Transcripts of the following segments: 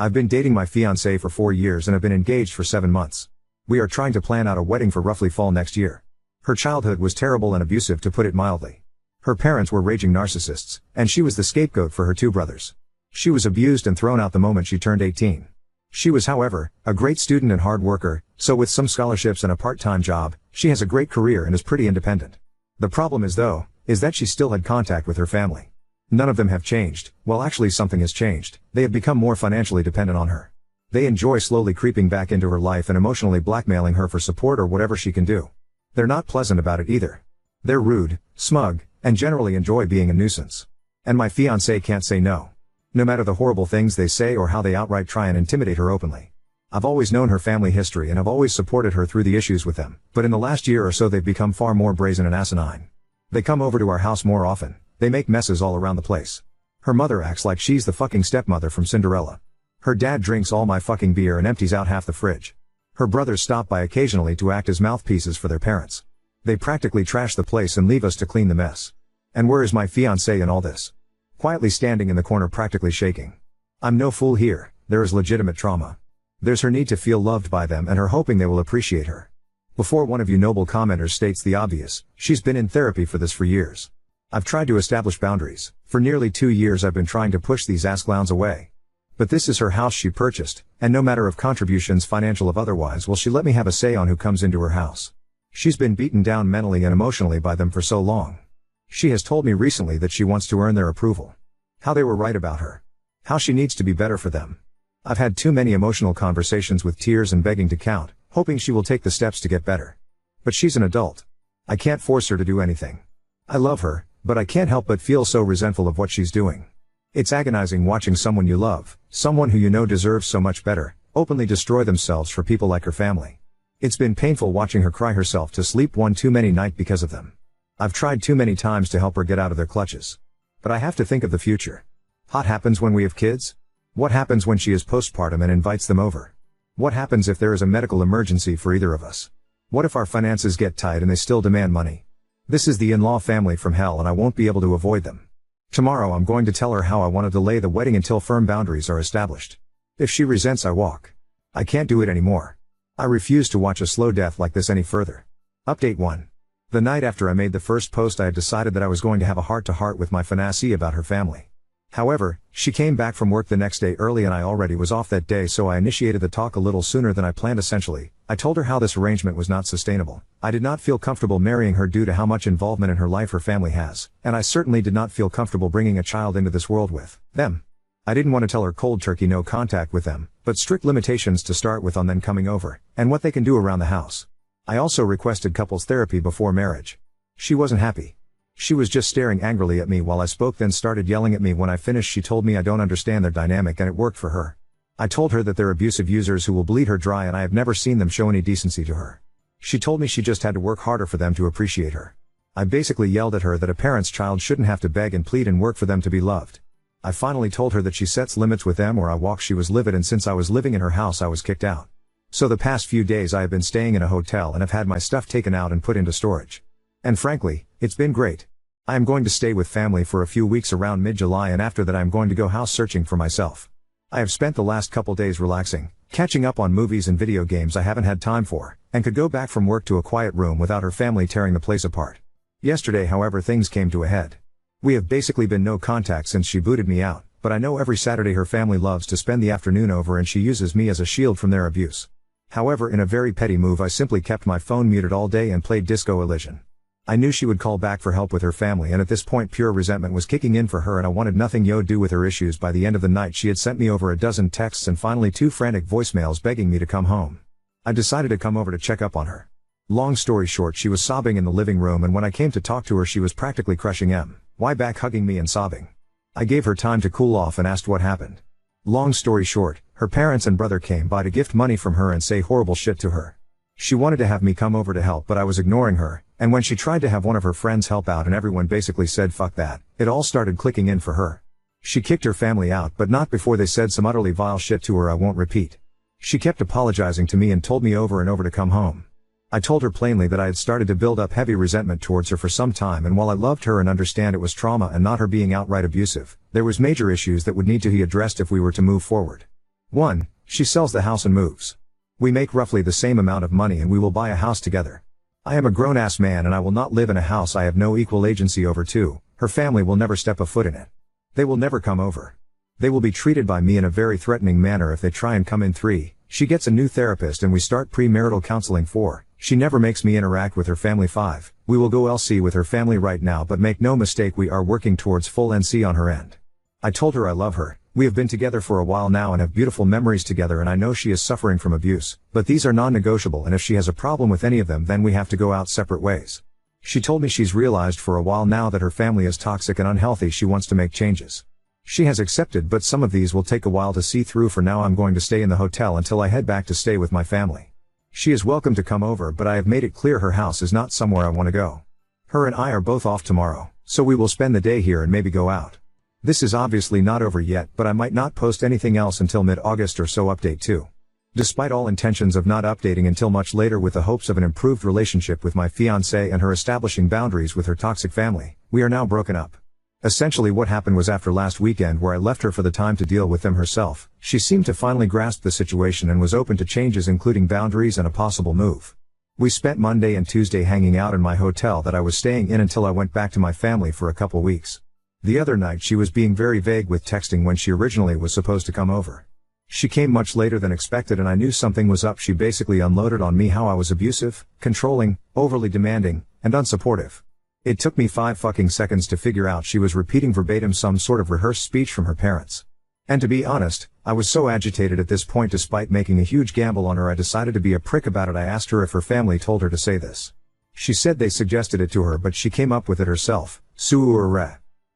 I've been dating my fiancée for 4 years and have been engaged for 7 months. We are trying to plan out a wedding for roughly fall next year. Her childhood was terrible and abusive, to put it mildly. Her parents were raging narcissists, and she was the scapegoat for her 2 brothers. She was abused and thrown out the moment she turned 18. She was, however, a great student and hard worker, so with some scholarships and a part-time job, she has a great career and is pretty independent. The problem is that she still had contact with her family. None of them have changed. Well, actually something has changed. They have become more financially dependent on her. They enjoy slowly creeping back into her life and emotionally blackmailing her for support or whatever she can do. They're not pleasant about it either. They're rude, smug, and generally enjoy being a nuisance. And my fiancé can't say no. No matter the horrible things they say or how they outright try and intimidate her openly. I've always known her family history and have always supported her through the issues with them, but in the last year or so they've become far more brazen and asinine. They come over to our house more often. They make messes all around the place. Her mother acts like she's the fucking stepmother from Cinderella. Her dad drinks all my fucking beer and empties out half the fridge. Her brothers stop by occasionally to act as mouthpieces for their parents. They practically trash the place and leave us to clean the mess. And where is my fiancé in all this? Quietly standing in the corner, practically shaking. I'm no fool here. There is legitimate trauma. There's her need to feel loved by them and her hoping they will appreciate her. Before one of you noble commenters states the obvious, she's been in therapy for this for years. I've tried to establish boundaries. For nearly 2 years I've been trying to push these ass clowns away. But this is her house she purchased, and no matter of contributions, financial of otherwise, will she let me have a say on who comes into her house. She's been beaten down mentally and emotionally by them for so long. She has told me recently that she wants to earn their approval. How they were right about her. How she needs to be better for them. I've had too many emotional conversations with tears and begging to count, hoping she will take the steps to get better. But she's an adult. I can't force her to do anything. I love her, but I can't help but feel so resentful of what she's doing. It's agonizing watching someone you love, someone who you know deserves so much better, openly destroy themselves for people like her family. It's been painful watching her cry herself to sleep one too many night because of them. I've tried too many times to help her get out of their clutches. But I have to think of the future. What happens when we have kids? What happens when she is postpartum and invites them over? What happens if there is a medical emergency for either of us? What if our finances get tight and they still demand money? This is the in-law family from hell and I won't be able to avoid them. Tomorrow I'm going to tell her how I want to delay the wedding until firm boundaries are established. If she resents, I walk. I can't do it anymore. I refuse to watch a slow death like this any further. Update 1. The night after I made the first post I had decided that I was going to have a heart-to-heart with my fiancée about her family. However, she came back from work the next day early and I already was off that day, so I initiated the talk a little sooner than I planned. Essentially, I told her how this arrangement was not sustainable. I did not feel comfortable marrying her due to how much involvement in her life her family has, and I certainly did not feel comfortable bringing a child into this world with them. I didn't want to tell her cold turkey no contact with them, but strict limitations to start with on them coming over, and what they can do around the house. I also requested couples therapy before marriage. She wasn't happy. She was just staring angrily at me while I spoke, then started yelling at me when I finished. She told me I don't understand their dynamic and it worked for her. I told her that they're abusive users who will bleed her dry and I have never seen them show any decency to her. She told me she just had to work harder for them to appreciate her. I basically yelled at her that a parent's child shouldn't have to beg and plead and work for them to be loved. I finally told her that she sets limits with them or I walk. She was livid, and since I was living in her house I was kicked out. So the past few days I have been staying in a hotel and have had my stuff taken out and put into storage. And frankly, it's been great. I am going to stay with family for a few weeks around mid-July, and after that I am going to go house searching for myself. I have spent the last couple days relaxing, catching up on movies and video games I haven't had time for, and could go back from work to a quiet room without her family tearing the place apart. Yesterday, however, things came to a head. We have basically been no contact since she booted me out, but I know every Saturday her family loves to spend the afternoon over and she uses me as a shield from their abuse. However, in a very petty move, I simply kept my phone muted all day and played Disco Elysian. I knew she would call back for help with her family, and at this point pure resentment was kicking in for her and I wanted nothing to do with her issues. By the end of the night she had sent me over a dozen texts and finally 2 frantic voicemails begging me to come home. I decided to come over to check up on her. Long story short, she was sobbing in the living room, and when I came to talk to her she was practically crushing my back, hugging me and sobbing. I gave her time to cool off and asked what happened. Long story short, her parents and brother came by to gift money from her and say horrible shit to her. She wanted to have me come over to help, but I was ignoring her, and when she tried to have one of her friends help out and everyone basically said fuck that, it all started clicking in for her. She kicked her family out, but not before they said some utterly vile shit to her I won't repeat. She kept apologizing to me and told me over and over to come home. I told her plainly that I had started to build up heavy resentment towards her for some time, and while I loved her and understand it was trauma and not her being outright abusive, there was major issues that would need to be addressed if we were to move forward. 1. She sells the house and moves. We make roughly the same amount of money and we will buy a house together. I am a grown-ass man and I will not live in a house I have no equal agency over. 2. Her family will never step a foot in it. They will never come over. They will be treated by me in a very threatening manner if they try and come in. 3. She gets a new therapist and we start premarital counseling. 4. She never makes me interact with her family. 5. We will go LC with her family right now, but make no mistake, we are working towards full NC on her end. I told her I love her. We have been together for a while now and have beautiful memories together, and I know she is suffering from abuse, but these are non-negotiable, and if she has a problem with any of them then we have to go out separate ways. She told me she's realized for a while now that her family is toxic and unhealthy. She wants to make changes. She has accepted, but some of these will take a while to see through. For now I'm going to stay in the hotel until I head back to stay with my family. She is welcome to come over, but I have made it clear her house is not somewhere I want to go. Her and I are both off tomorrow, so we will spend the day here and maybe go out. This is obviously not over yet, but I might not post anything else until mid-August or so. Update 2. Despite all intentions of not updating until much later with the hopes of an improved relationship with my fiancée and her establishing boundaries with her toxic family, we are now broken up. Essentially what happened was, after last weekend where I left her for the time to deal with them herself, she seemed to finally grasp the situation and was open to changes, including boundaries and a possible move. We spent Monday and Tuesday hanging out in my hotel that I was staying in until I went back to my family for a couple weeks. The other night she was being very vague with texting when she originally was supposed to come over. She came much later than expected and I knew something was up. She basically unloaded on me how I was abusive, controlling, overly demanding, and unsupportive. It took me 5 fucking seconds to figure out she was repeating verbatim some sort of rehearsed speech from her parents. And to be honest, I was so agitated at this point, despite making a huge gamble on her, I decided to be a prick about it. I asked her if her family told her to say this. She said they suggested it to her, but she came up with it herself.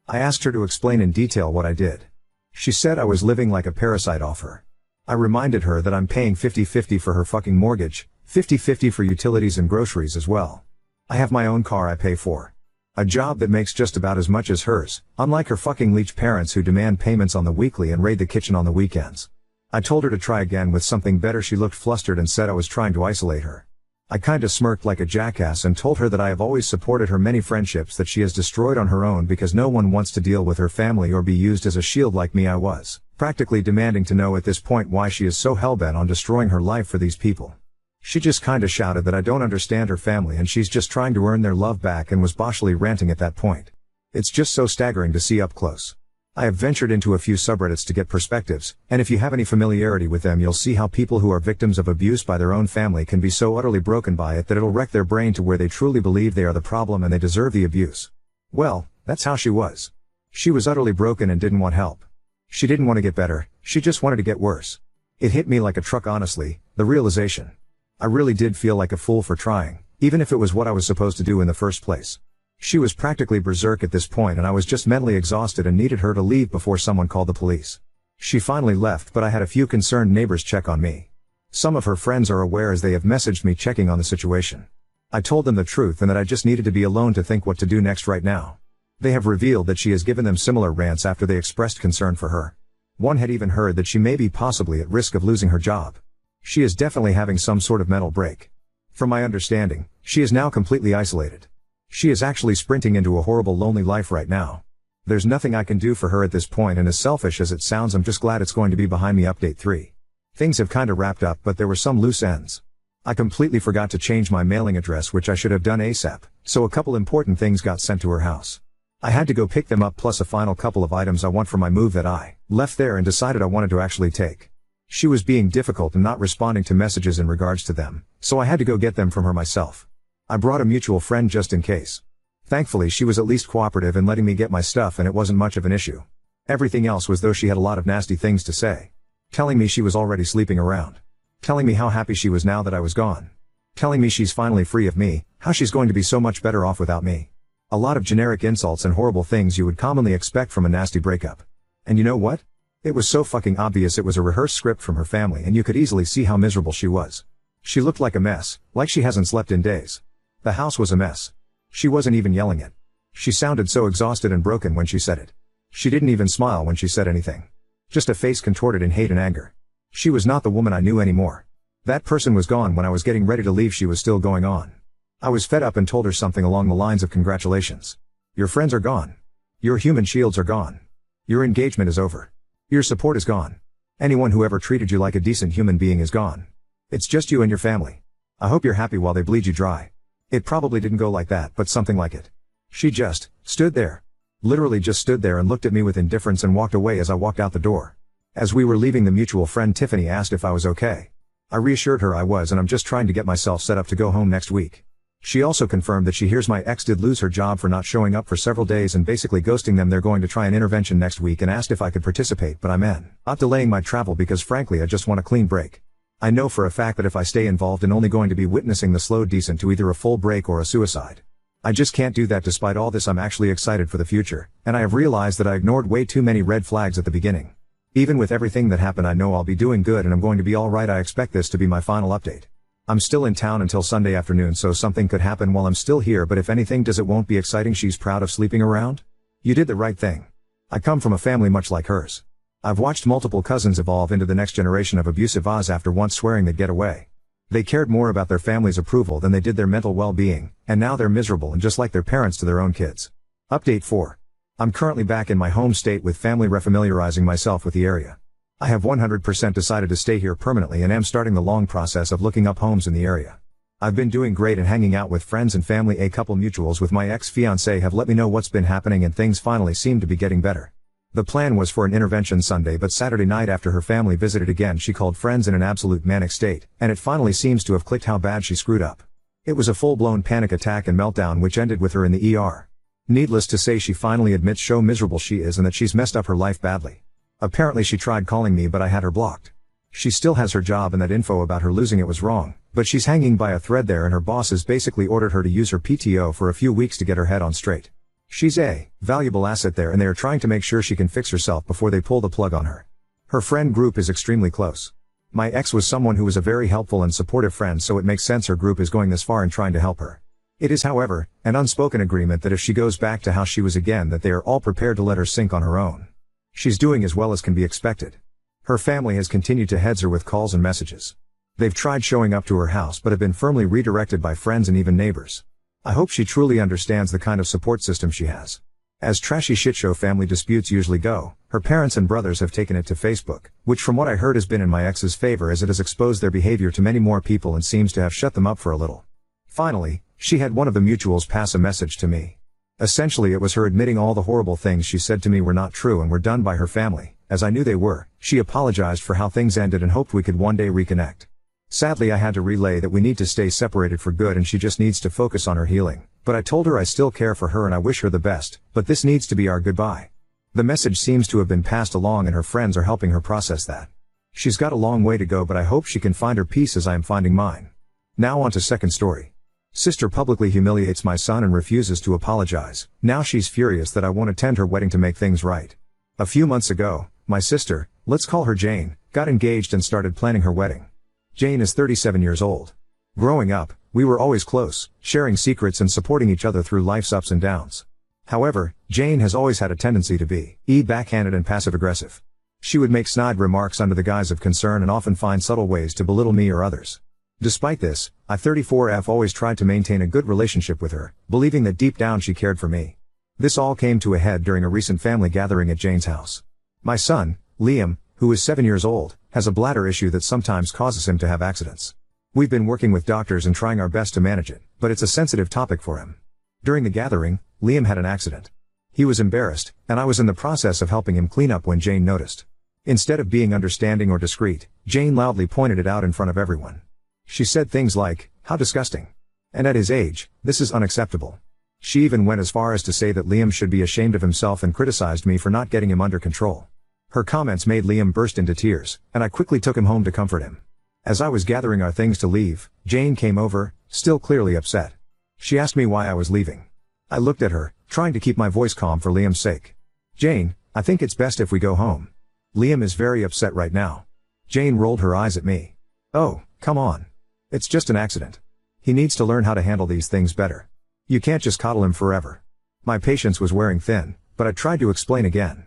I asked her to explain in detail what I did. She said I was living like a parasite off her. I reminded her that I'm paying 50-50 for her fucking mortgage, 50-50 for utilities and groceries as well. I have my own car I pay for. A job that makes just about as much as hers, unlike her fucking leech parents who demand payments on the weekly and raid the kitchen on the weekends. I told her to try again with something better. She looked flustered and said I was trying to isolate her. I kinda smirked like a jackass and told her that I have always supported her many friendships that she has destroyed on her own because no one wants to deal with her family or be used as a shield like me. I was practically demanding to know at this point why she is so hellbent on destroying her life for these people. She just kinda shouted that I don't understand her family and she's just trying to earn their love back, and was boshly ranting at that point. It's just so staggering to see up close. I have ventured into a few subreddits to get perspectives, and if you have any familiarity with them you'll see how people who are victims of abuse by their own family can be so utterly broken by it that it'll wreck their brain to where they truly believe they are the problem and they deserve the abuse. Well, that's how she was. She was utterly broken and didn't want help. She didn't want to get better, she just wanted to get worse. It hit me like a truck, honestly, the realization. I really did feel like a fool for trying, even if it was what I was supposed to do in the first place. She was practically berserk at this point and I was just mentally exhausted and needed her to leave before someone called the police. She finally left, but I had a few concerned neighbors check on me. Some of her friends are aware as they have messaged me checking on the situation. I told them the truth and that I just needed to be alone to think what to do next right now. They have revealed that she has given them similar rants after they expressed concern for her. One had even heard that she may be possibly at risk of losing her job. She is definitely having some sort of mental break. From my understanding, she is now completely isolated. She is actually sprinting into a horrible lonely life right now. There's nothing I can do for her at this point, and as selfish as it sounds, I'm just glad it's going to be behind me. Update 3. Things have kinda wrapped up, but there were some loose ends. I completely forgot to change my mailing address, which I should have done ASAP, so a couple important things got sent to her house. I had to go pick them up, plus a final couple of items I want for my move that I left there and decided I wanted to actually take. She was being difficult and not responding to messages in regards to them, so I had to go get them from her myself. I brought a mutual friend just in case. Thankfully she was at least cooperative in letting me get my stuff and it wasn't much of an issue. Everything else was, though, she had a lot of nasty things to say. Telling me she was already sleeping around. Telling me how happy she was now that I was gone. Telling me she's finally free of me, how she's going to be so much better off without me. A lot of generic insults and horrible things you would commonly expect from a nasty breakup. And you know what? It was so fucking obvious it was a rehearsed script from her family, and you could easily see how miserable she was. She looked like a mess, like she hasn't slept in days. The house was a mess. She wasn't even yelling it. She sounded so exhausted and broken when she said it. She didn't even smile when she said anything. Just a face contorted in hate and anger. She was not the woman I knew anymore. That person was gone when I was getting ready to leave. She was still going on. I was fed up and told her something along the lines of, congratulations. Your friends are gone. Your human shields are gone. Your engagement is over. Your support is gone. Anyone who ever treated you like a decent human being is gone. It's just you and your family. I hope you're happy while they bleed you dry. It probably didn't go like that, but something like it. She just stood there. Literally just stood there and looked at me with indifference and walked away as I walked out the door. As we were leaving, the mutual friend Tiffany asked if I was okay. I reassured her I was, and I'm just trying to get myself set up to go home next week. She also confirmed that she hears my ex did lose her job for not showing up for several days and basically ghosting them. They're going to try an intervention next week and asked if I could participate, but I'm not delaying my travel because frankly I just want a clean break. I know for a fact that if I stay involved I'm only going to be witnessing the slow descent to either a full break or a suicide. I just can't do that. Despite all this, I'm actually excited for the future, and I have realized that I ignored way too many red flags at the beginning. Even with everything that happened, I know I'll be doing good and I'm going to be alright. I expect this to be my final update. I'm still in town until Sunday afternoon, so something could happen while I'm still here, but if anything does, it won't be exciting. She's proud of sleeping around? You did the right thing. I come from a family much like hers. I've watched multiple cousins evolve into the next generation of abusive Oz after once swearing they'd get away. They cared more about their family's approval than they did their mental well-being, and now they're miserable and just like their parents to their own kids. Update 4. I'm currently back in my home state with family, refamiliarizing myself with the area. I have 100% decided to stay here permanently and am starting the long process of looking up homes in the area. I've been doing great and hanging out with friends and family. A couple mutuals with my ex-fiancée have let me know what's been happening and things finally seem to be getting better. The plan was for an intervention Sunday, but Saturday night after her family visited again, she called friends in an absolute manic state, and it finally seems to have clicked how bad she screwed up. It was a full-blown panic attack and meltdown which ended with her in the ER. Needless to say, she finally admits how miserable she is and that she's messed up her life badly. Apparently she tried calling me, but I had her blocked. She still has her job and that info about her losing it was wrong, but she's hanging by a thread there, and her bosses basically ordered her to use her PTO for a few weeks to get her head on straight. She's a valuable asset there and they are trying to make sure she can fix herself before they pull the plug on her. Her friend group is extremely close. My ex was someone who was a very helpful and supportive friend, so it makes sense her group is going this far in trying to help her. It is, however, an unspoken agreement that if she goes back to how she was again, that they are all prepared to let her sink on her own. She's doing as well as can be expected. Her family has continued to heads her with calls and messages. They've tried showing up to her house but have been firmly redirected by friends and even neighbors. I hope she truly understands the kind of support system she has. As trashy shitshow family disputes usually go, her parents and brothers have taken it to Facebook, which from what I heard has been in my ex's favor as it has exposed their behavior to many more people and seems to have shut them up for a little. Finally, she had one of the mutuals pass a message to me. Essentially it was her admitting all the horrible things she said to me were not true and were done by her family, as I knew they were. She apologized for how things ended and hoped we could one day reconnect. Sadly I had to relay that we need to stay separated for good and she just needs to focus on her healing, but I told her I still care for her and I wish her the best, but this needs to be our goodbye. The message seems to have been passed along and her friends are helping her process that. She's got a long way to go, but I hope she can find her peace as I am finding mine. Now on to second story. Sister publicly humiliates my son and refuses to apologize. Now she's furious that I won't attend her wedding to make things right. A few months ago, my sister, let's call her Jane, got engaged and started planning her wedding. Jane is 37 years old. Growing up, we were always close, sharing secrets and supporting each other through life's ups and downs. However, Jane has always had a tendency to be backhanded and passive-aggressive. She would make snide remarks under the guise of concern and often find subtle ways to belittle me or others. Despite this, I 34F always tried to maintain a good relationship with her, believing that deep down she cared for me. This all came to a head during a recent family gathering at Jane's house. My son, Liam, who is 7 years old, has a bladder issue that sometimes causes him to have accidents. We've been working with doctors and trying our best to manage it, but it's a sensitive topic for him. During the gathering, Liam had an accident. He was embarrassed, and I was in the process of helping him clean up when Jane noticed. Instead of being understanding or discreet, Jane loudly pointed it out in front of everyone. She said things like, "How disgusting. And at his age, this is unacceptable." She even went as far as to say that Liam should be ashamed of himself and criticized me for not getting him under control. Her comments made Liam burst into tears, and I quickly took him home to comfort him. As I was gathering our things to leave, Jane came over, still clearly upset. She asked me why I was leaving. I looked at her, trying to keep my voice calm for Liam's sake. "Jane, I think it's best if we go home. Liam is very upset right now." Jane rolled her eyes at me. "Oh, come on. It's just an accident. He needs to learn how to handle these things better. You can't just coddle him forever." My patience was wearing thin, but I tried to explain again.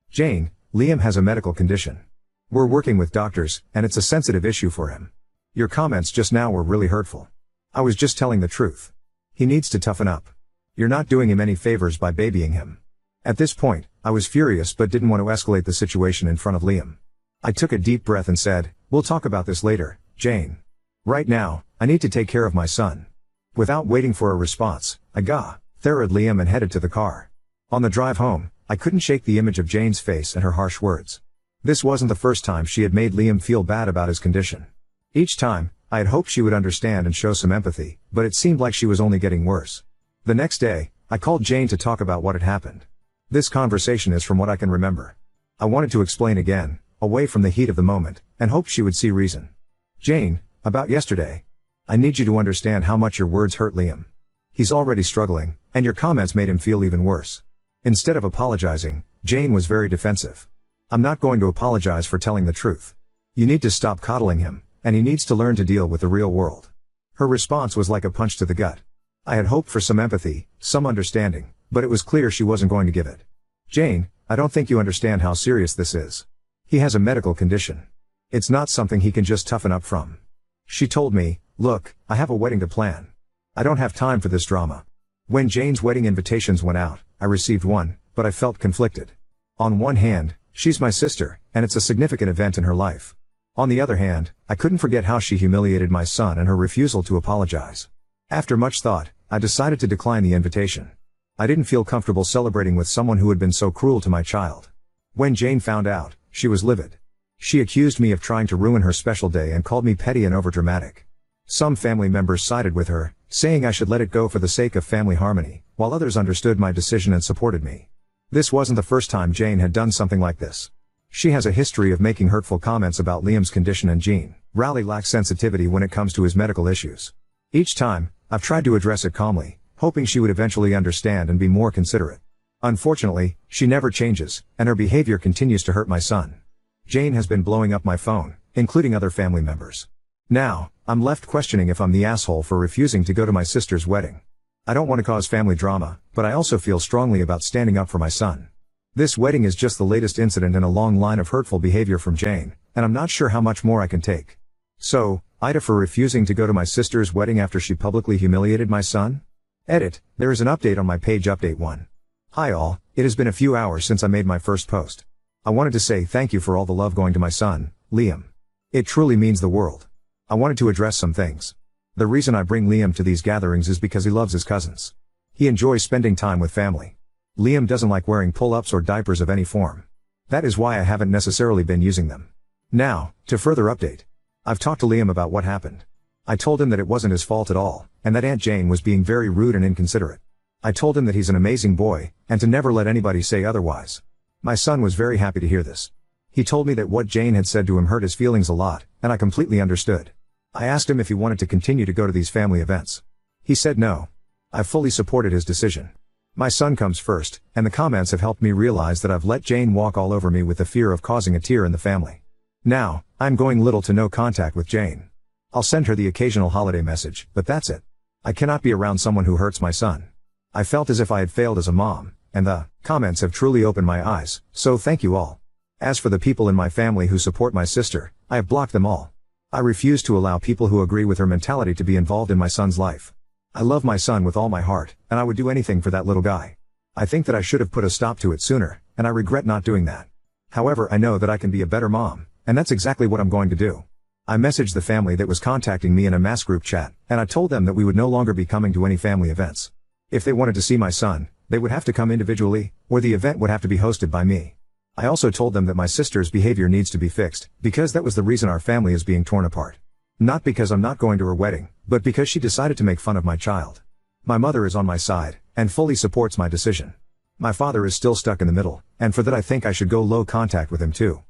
"Jane, Liam has a medical condition. We're working with doctors, and it's a sensitive issue for him. Your comments just now were really hurtful. I was just telling the truth. He needs to toughen up. You're not doing him any favors by babying him." At this point, I was furious but didn't want to escalate the situation in front of Liam. I took a deep breath and said, "We'll talk about this later, Jane. Right now, I need to take care of my son." Without waiting for a response, I gathered Liam and headed to the car. On the drive home, I couldn't shake the image of Jane's face and her harsh words. This wasn't the first time she had made Liam feel bad about his condition. Each time, I had hoped she would understand and show some empathy, but it seemed like she was only getting worse. The next day, I called Jane to talk about what had happened. This conversation is from what I can remember. I wanted to explain again, away from the heat of the moment, and hoped she would see reason. "Jane, about yesterday. I need you to understand how much your words hurt Liam. He's already struggling, and your comments made him feel even worse." Instead of apologizing, Jane was very defensive. "I'm not going to apologize for telling the truth. You need to stop coddling him, and he needs to learn to deal with the real world." Her response was like a punch to the gut. I had hoped for some empathy, some understanding, but it was clear she wasn't going to give it. "Jane, I don't think you understand how serious this is. He has a medical condition. It's not something he can just toughen up from." She told me, "Look, I have a wedding to plan. I don't have time for this drama." When Jane's wedding invitations went out, I received one, but I felt conflicted. On one hand, she's my sister, and it's a significant event in her life. On the other hand, I couldn't forget how she humiliated my son and her refusal to apologize. After much thought, I decided to decline the invitation. I didn't feel comfortable celebrating with someone who had been so cruel to my child. When Jane found out, she was livid. She accused me of trying to ruin her special day and called me petty and overdramatic. Some family members sided with her, saying I should let it go for the sake of family harmony, while others understood my decision and supported me. This wasn't the first time Jane had done something like this. She has a history of making hurtful comments about Liam's condition, and Jean Rowley lacks sensitivity when it comes to his medical issues. Each time, I've tried to address it calmly, hoping she would eventually understand and be more considerate. Unfortunately, she never changes, and her behavior continues to hurt my son. Jane has been blowing up my phone, including other family members. Now, I'm left questioning if I'm the asshole for refusing to go to my sister's wedding. I don't want to cause family drama, but I also feel strongly about standing up for my son. This wedding is just the latest incident in a long line of hurtful behavior from Jane, and I'm not sure how much more I can take. So, Ida for refusing to go to my sister's wedding after she publicly humiliated my son? Edit, there is an update on my page. Update 1. Hi all, it has been a few hours since I made my first post. I wanted to say thank you for all the love going to my son, Liam. It truly means the world. I wanted to address some things. The reason I bring Liam to these gatherings is because he loves his cousins. He enjoys spending time with family. Liam doesn't like wearing pull-ups or diapers of any form. That is why I haven't necessarily been using them. Now, to further update. I've talked to Liam about what happened. I told him that it wasn't his fault at all, and that Aunt Jane was being very rude and inconsiderate. I told him that he's an amazing boy, and to never let anybody say otherwise. My son was very happy to hear this. He told me that what Jane had said to him hurt his feelings a lot, and I completely understood. I asked him if he wanted to continue to go to these family events. He said no. I fully supported his decision. My son comes first, and the comments have helped me realize that I've let Jane walk all over me with the fear of causing a tear in the family. Now, I'm going little to no contact with Jane. I'll send her the occasional holiday message, but that's it. I cannot be around someone who hurts my son. I felt as if I had failed as a mom, and the comments have truly opened my eyes, so thank you all. As for the people in my family who support my sister, I have blocked them all. I refuse to allow people who agree with her mentality to be involved in my son's life. I love my son with all my heart, and I would do anything for that little guy. I think that I should have put a stop to it sooner, and I regret not doing that. However, I know that I can be a better mom, and that's exactly what I'm going to do. I messaged the family that was contacting me in a mass group chat, and I told them that we would no longer be coming to any family events. If they wanted to see my son, they would have to come individually, or the event would have to be hosted by me. I also told them that my sister's behavior needs to be fixed, because that was the reason our family is being torn apart. Not because I'm not going to her wedding, but because she decided to make fun of my child. My mother is on my side, and fully supports my decision. My father is still stuck in the middle, and for that I think I should go low contact with him too.